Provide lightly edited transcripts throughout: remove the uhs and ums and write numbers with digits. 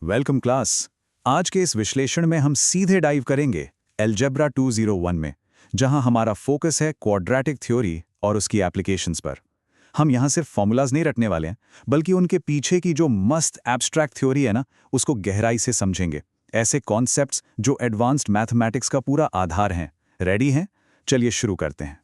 Welcome class. आज के इस विश्लेषण में हम सीधे डाइव करेंगे अलजेब्रा 201 में, जहां हमारा फोकस है क्वाड्रेटिक थ्योरी और उसकी एप्लीकेशंस पर। हम यहां सिर्फ फॉर्मूलाज नहीं रटने वाले हैं, बल्कि उनके पीछे की जो मस्त एब्स्ट्रैक्ट थ्योरी है ना, उसको गहराई से समझेंगे। ऐसे कॉन्सेप्ट्स जो एडवांस्ड मैथमेटिक्स का पूरा आधार हैं। रेडी हैं? चलिए शुरू करते हैं।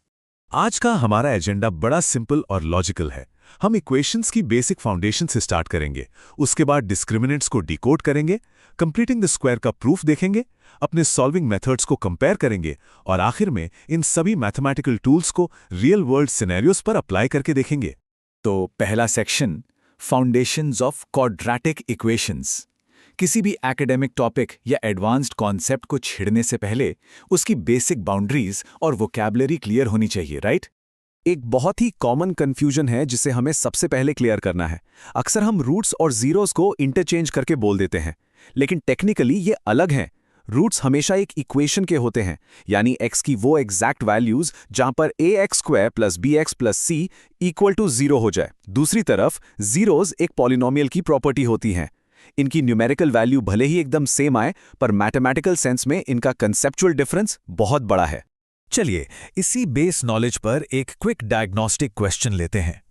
आज का हमारा एजेंडा बड़ा सिंपल और लॉजिकल है। हम इक्वेशंस की बेसिक फाउंडेशन से स्टार्ट करेंगे, उसके बाद डिस्क्रिमिनेंट्स को डिकोड करेंगे, कंप्लीटिंग द स्क्वायर का प्रूफ देखेंगे, अपने सॉल्विंग मेथड्स को कंपेयर करेंगे और आखिर में इन सभी मैथमेटिकल टूल्स को रियल वर्ल्ड सिनेरियोज पर अप्लाई करके देखेंगे। तो पहला section, foundations of quadratic equations. किसी भी एकेडमिक टॉपिक या एडवांस्ड कॉन्सेप्ट को छेड़ने से पहले उसकी बेसिक बाउंड्रीज और वोकैबुलरी क्लियर होनी चाहिए, राइट? एक बहुत ही कॉमन कंफ्यूजन है जिसे हमें सबसे पहले क्लियर करना है। अक्सर हम रूट्स और जीरोस को इंटरचेंज करके बोल देते हैं, लेकिन टेक्निकली ये अलग हैं। रूट्स हमेशा एक इक्वेशन के होते हैं, यानी x की वो एग्जैक्ट वैल्यूज जहां पर ax² + bx + c = 0 हो जाए। दूसरी तरफ जीरोस एक पॉलिनोमियल की प्रॉपर्टी होती हैं। इनकी न्यूमेरिकल वैल्यू भले ही एकदम सेम आए, पर मैथमेटिकल सेंस में इनका कंसेप्चुअल डिफरेंस बहुत बड़ा है। चलिए इसी बेस नॉलेज पर एक क्विक डायग्नोस्टिक क्वेश्चन लेते हैं।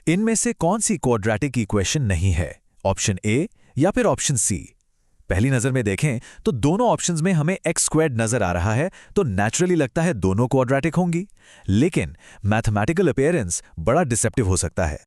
इनमें से कौन सी क्वाड्रेटिक इक्वेशन नहीं है, ऑप्शन ए या फिर ऑप्शन सी? पहली नजर में देखें तो दोनों ऑप्शंस में हमें x² नजर आ रहा है, तो नेचुरली लगता है दोनों क्वाड्रेटिक होंगी। लेकिन मैथमेटिकल अपीयरेंस बड़ा डिसेप्टिव हो सकता है।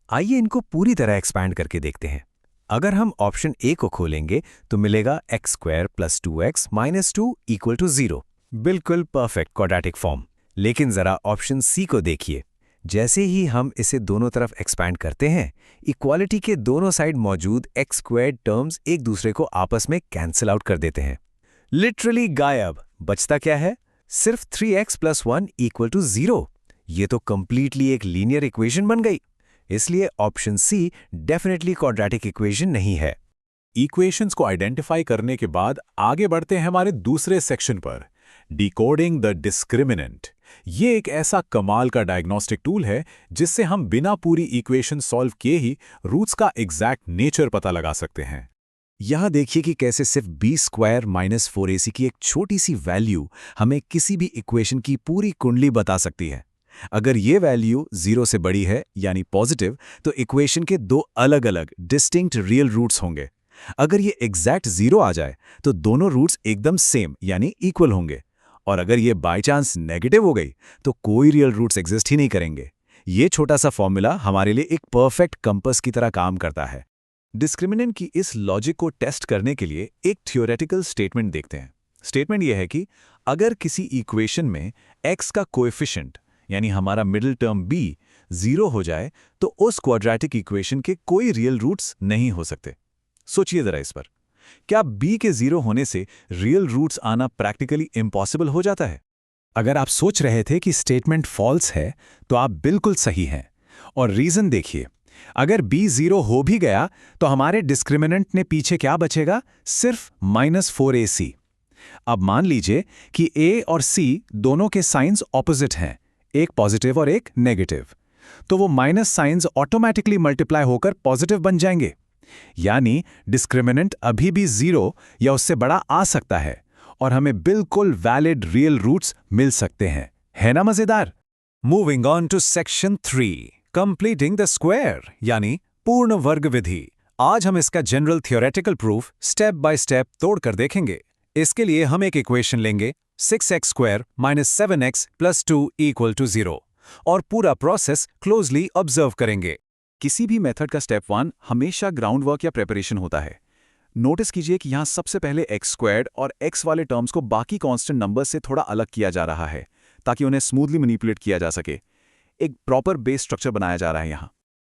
आइए इनको पूरी तरह एक्सपैंड करके देखते हैं। अगर हम ऑप्शन ए को खोलेंगे तो मिलेगा x² + 2x - 2 = 0। बिल्कुल परफेक्ट क्वाड्रेटिक फॉर्म। लेकिन जरा ऑप्शन सी को देखिए। जैसे ही हम इसे दोनों तरफ एक्सपैंड करते हैं, इक्वालिटी के दोनों साइड मौजूद x² टर्म्स एक दूसरे को आपस में कैंसिल आउट कर देते हैं। लिटरली गायब। बचता क्या है? सिर्फ 3x + 1 = 0। ये तो कंप्लीटली एक लीनियर इक्वेशन बन गई। इसलिए option C definitely quadratic equation नहीं है। इक्वेशंस को आइडेंटिफाई करने के बाद आगे बढ़ते हैं हमारे दूसरे सेक्शन पर, डिकोडिंग द डिस्क्रिमिनेंट। ये एक ऐसा कमाल का डायग्नोस्टिक टूल है जिससे हम बिना पूरी इक्वेशन सॉल्व किए ही रूट्स का एग्जैक्ट नेचर पता लगा सकते हैं। यहां देखिए कि कैसे सिर्फ b² - 4ac की एक छोटी सी वैल्यू हमें किसी भी इक्वेशन की पूरी कुंडली बता सकती है। अगर ये वैल्यू 0 से बड़ी है, यानी पॉजिटिव, तो इक्वेशन के दो अलग अलग डिस्टिंक्ट रियल रूट्स होंगे। अगर ये एग्जैक्ट 0 आ जाए तो दोनों रूट्स एकदम सेम यानी इक्वल होंगे। और अगर ये बाय चांस नेगेटिव हो गई तो कोई रियल रूट्स एग्जिस्ट ही नहीं करेंगे। ये छोटा सा फॉर्मूला हमारे लिए एक परफेक्ट कंपास की तरह काम करता है। डिस्क्रिमिनेंट की इस लॉजिक को टेस्ट करने के लिए एक थ्योरेटिकल स्टेटमेंट देखते हैं। स्टेटमेंट यह है कि अगर किसी इक्वेशन में x का कोएफिशिएंट यानी हमारा मिडिल टर्म b 0 हो जाए तो उस क्वाड्रेटिक इक्वेशन के कोई रियल रूट्स नहीं हो सकते। सोचिए जरा इस पर। क्या b के 0 होने से रियल रूट्स आना प्रैक्टिकली इम्पॉसिबल हो जाता है? अगर आप सोच रहे थे कि स्टेटमेंट फॉल्स है, तो आप बिल्कुल सही हैं। और रीजन देखिए। अगर b 0 हो भी गया तो हमारे डिस्क्रिमिनेंट ने पीछे क्या बचेगा? सिर्फ -4ac। अब मान लीजिए कि a और c दोनों के साइंस ऑपोजिट हैं, एक पॉजिटिव और एक नेगेटिव, तो वो माइनस साइंस ऑटोमेटिकली मल्टीप्लाई होकर पॉजिटिव बन जाएंगे। यानी डिस्क्रिमिनेंट अभी भी 0 या उससे बड़ा आ सकता है और हमें बिल्कुल वैलिड रियल रूट्स मिल सकते हैं। है ना मजेदार? Moving on to section 3, completing the square यानी पूर्ण वर्ग विधि। आज हम इसका general theoretical proof step by step तोड़कर देखेंगे। इसके लिए हम एक इक्वेशन लेंगे 6x² - 7x + 2 = 0 और पूरा प्रोसेस क्लोजली ऑब्जर्व करेंगे। किसी भी मेथड का स्टेप 1 हमेशा ग्राउंड वर्क या प्रिपरेशन होता है। नोटिस कीजिए कि यहाँ सबसे पहले x² और x वाले टर्म्स को बाकी कांस्टेंट नंबर से थोड़ा अलग किया जा रहा है, ताकि उन्हें स्मूथली मैनिपुलेट किया जा सके। एक प्रॉपर बेस स्ट्रक्चर बनाया जा रहा है यहाँ।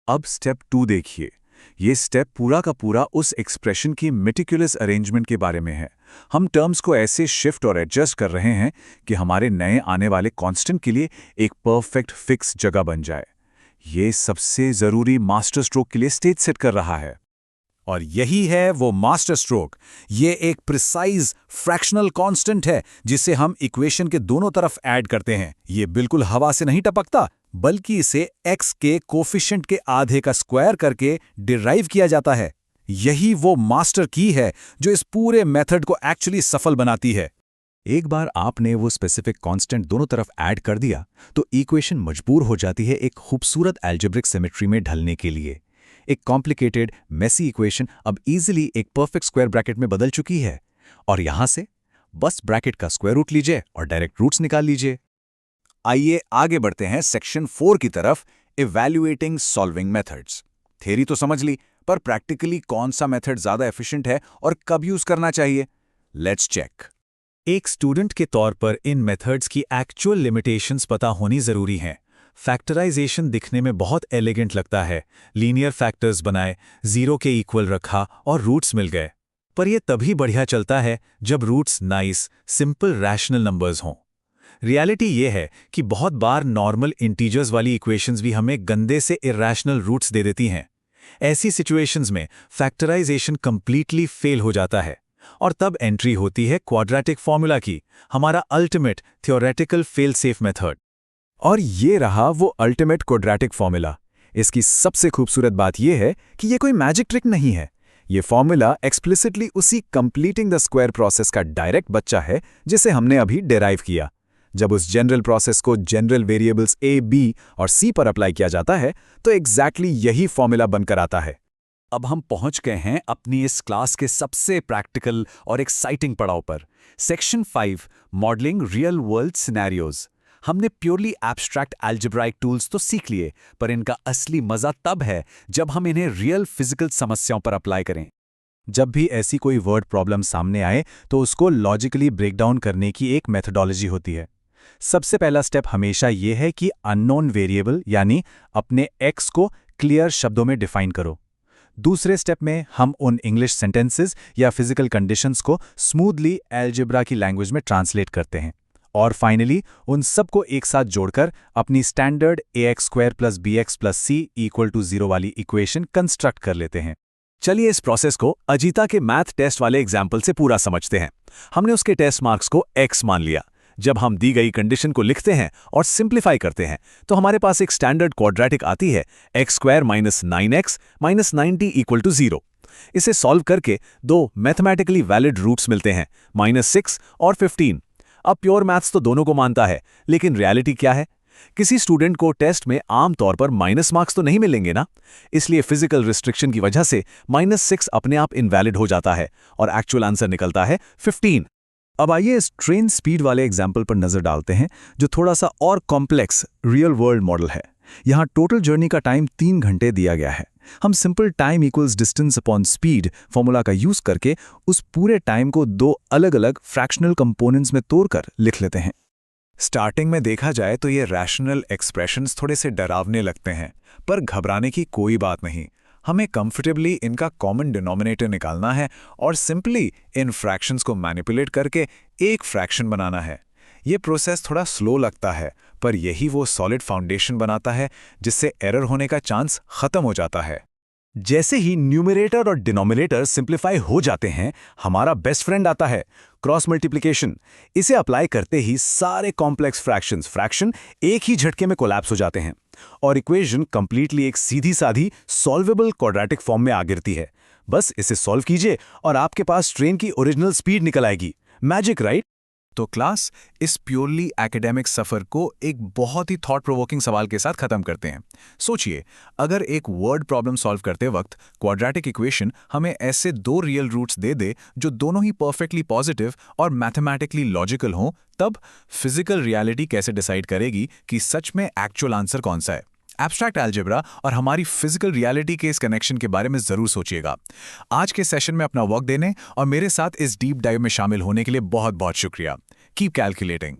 अब स्टेप 2 देखिए। ये स्टेप पूरा का पूरा उस एक्सप्रेशन की मेटिकुलस अरेंजमेंट के बारे में है। हम टर्म्स को ऐसे शिफ्ट और एडजस्ट कर रहे हैं कि हमारे नए आने वाले कांस्टेंट के लिए एक परफेक्ट फिक्स जगह बन जाए। ये सबसे जरूरी मास्टर स्ट्रोक के लिए स्टेज सेट कर रहा है। और यही है वो मास्टर स्ट्रोक। ये एक प्रिसाइज फ्रैक्शनल कांस्टेंट है जिसे हम इक्वेशन के दोनों तरफ ऐड करते हैं। ये बिल्कुल हवा से नहीं टपकता, बल्कि इसे x के कोफिशिएंट के आधे का स्क्वायर करके डिराइव किया जाता है। यही वो मास्टर की है जो इस पूरे मेथड को एक्चुअली सफल बनाती है। एक बार आपने वो स्पेसिफिक कांस्टेंट दोनों तरफ ऐड कर दिया तो इक्वेशन मजबूर हो जाती है एक खूबसूरत अलजेब्रिक सिमेट्री में ढलने के लिए। एक कॉम्प्लिकेटेड मेसी इक्वेशन अब इजीली एक परफेक्ट स्क्वायर ब्रैकेट में बदल चुकी है, और यहां से बस ब्रैकेट का स्क्वायर रूट लीजिए और डायरेक्ट रूट्स निकाल लीजिए। आइए आगे बढ़ते हैं सेक्शन 4 की तरफ, इवैल्यूएटिंग सॉल्विंग मेथड्स। थ्योरी तो समझ ली, पर प्रैक्टिकली कौन सा मेथड ज्यादा एफिशिएंट है और कब यूज करना चाहिए? Let's check. एक स्टूडेंट के तौर पर इन मेथड्स की एक्चुअल लिमिटेशंस पता होनी जरूरी हैं। फैक्टराइजेशन दिखने में बहुत एलिगेंट लगता है, लीनियर फैक्टर्स बनाए, जीरो के इक्वल रखा और रूट्स मिल गए। पर यह तभी बढ़िया चलता है जब roots nice, simple rational numbers हों। रियलिटी ये है कि बहुत बार नॉर्मल इंटीजर्स वाली इक्वेशंस भी हमें गंदे से इरैशनल रूट्स दे देती हैं। ऐसी सिचुएशंस में फैक्टराइजेशन कंप्लीटली फेल हो जाता है, और तब एंट्री होती है क्वाड्रेटिक फॉर्मूला की, हमारा ultimate theoretical fail safe method. और ये रहा वो अल्टीमेट क्वाड्रेटिक फॉर्मूला। इसकी सबसे खूबसूरत बात यह है कि ये कोई मैजिक ट्रिक नहीं है। ये फॉर्मूला एक्सप्लिसिटली उसी कंप्लीटिंग द स्क्वायर प्रोसेस का डायरेक्ट बच्चा है जिसे हमने अभी डेराइव किया। जब उस जनरल प्रोसेस को जनरल वेरिएबल्स ए, बी और सी पर अप्लाई किया जाता है तो एग्जैक्टली यही फॉर्मूला बनकर आता है। अब हम पहुंच गए हैं अपनी इस क्लास के सबसे प्रैक्टिकल और एक्साइटिंग पड़ाव पर, section 5, modelling real world scenarios. हमने प्योरली एब्स्ट्रैक्ट अलजेब्राइक टूल्स तो सीख लिए, पर इनका असली मजा तब है जब हम इन्हें रियल फिजिकल समस्याओं पर अप्लाई करें। जब भी ऐसी कोई वर्ड प्रॉब्लम सामने आए तो उसको लॉजिकली ब्रेकडाउन करने की एक मेथोडोलॉजी होती है। सबसे पहला स्टेप हमेशा ये है कि अननोन वेरिएबल यानी अपने एक्स को क्लियर शब्दों में डिफाइन करो। दूसरे स्टेप में हम उन इंग्लिश सेंटेंसेस या फिजिकल कंडीशंस को स्मूथली अलजेब्रा की लैंग्वेज में ट्रांसलेट करते हैं, और फाइनली उन सबको एक साथ जोड़कर अपनी स्टैंडर्ड ax² + bx + c = 0 वाली इक्वेशन कंस्ट्रक्ट कर लेते हैं। चलिए इस प्रोसेस को अजीता के मैथ टेस्ट वाले एग्जाम्पल से पूरा समझते हैं। हमने उसके टेस्ट मार्क्स को x मान लिया। जब हम दी गई कंडीशन को लिखते हैं और सिंप्लीफाई करते हैं तो हमारे पास एक स्टैंडर्ड क्वाड्रेटिक आती है, x² - 9x - 90 = 0। इसे सॉल्व करके दो मैथमेटिकली वैलिड रूट्स मिलते हैं, -6 और 15। अब प्योर मैथ्स तो दोनों को मानता है, लेकिन रियलिटी क्या है? किसी स्टूडेंट को टेस्ट में आमतौर पर माइनस मार्क्स तो नहीं मिलेंगे ना, इसलिए फिजिकल रिस्ट्रिक्शन की वजह से -6 अपने आप इनवैलिड हो जाता है और एक्चुअल आंसर निकलता है 15। अब आइए इस ट्रेन स्पीड वाले एग्जाम्पल पर नजर डालते हैं, जो थोड़ा सा और कॉम्प्लेक्स रियल वर्ल्ड मॉडल है। यहाँ टोटल जर्नी का टाइम 3 घंटे दिया गया है। हम simple time equals distance upon speed formula का यूज करके उस पूरे टाइम को दो अलग अलग फ्रैक्शनल कंपोनेंट्स में तोड़कर लिख लेते हैं। स्टार्टिंग में देखा जाए तो ये रैशनल एक्सप्रेशंस थोड़े से डरावने लगते हैं, पर घबराने की कोई बात नहीं। हमें कंफर्टेबली इनका कॉमन डिनोमिनेटर निकालना है और सिंपली इन फ्रैक्शंस को मैनिपुलेट करके एक फ्रैक्शन बनाना है। ये प्रोसेस थोड़ा स्लो लगता है, पर यही वो सॉलिड फाउंडेशन बनाता है जिससे एरर होने का चांस खत्म हो जाता है। जैसे ही न्यूमरेटर और डिनोमिनेटर सिंप्लीफाई हो जाते हैं, हमारा बेस्ट फ्रेंड आता है, क्रॉस मल्टीप्लिकेशन। इसे अप्लाई करते ही सारे कॉम्प्लेक्स फ्रैक्शन एक ही झटके में कोलैप्स हो जाते हैं और इक्वेशन कंप्लीटली एक सीधी साधी सॉल्वेबल क्वाड्रेटिक फॉर्म में आ गिरती है। बस इसे सॉल्व कीजिए और आपके पास ट्रेन की ओरिजिनल स्पीड निकल आएगी। Magic, right? तो क्लास, इस प्योरली एकेडमिक सफर को एक बहुत ही थॉट प्रोवोकिंग सवाल के साथ खत्म करते हैं। सोचिए, अगर एक वर्ड प्रॉब्लम सॉल्व करते वक्त क्वाड्रेटिक इक्वेशन हमें ऐसे दो रियल रूट्स दे दे जो दोनों ही परफेक्टली पॉजिटिव और मैथमेटिकली लॉजिकल हों, तब फिजिकल रियलिटी कैसे डिसाइड करेगी कि सच में एक्चुअल आंसर कौन सा है? एब्स्ट्रैक्ट अलजेब्रा और हमारी फिजिकल रियलिटी के इस कनेक्शन के बारे में जरूर सोचिएगा। आज के सेशन में अपना वक्त देने और मेरे साथ इस डीप डाइव में शामिल होने के लिए बहुत बहुत शुक्रिया। Keep calculating.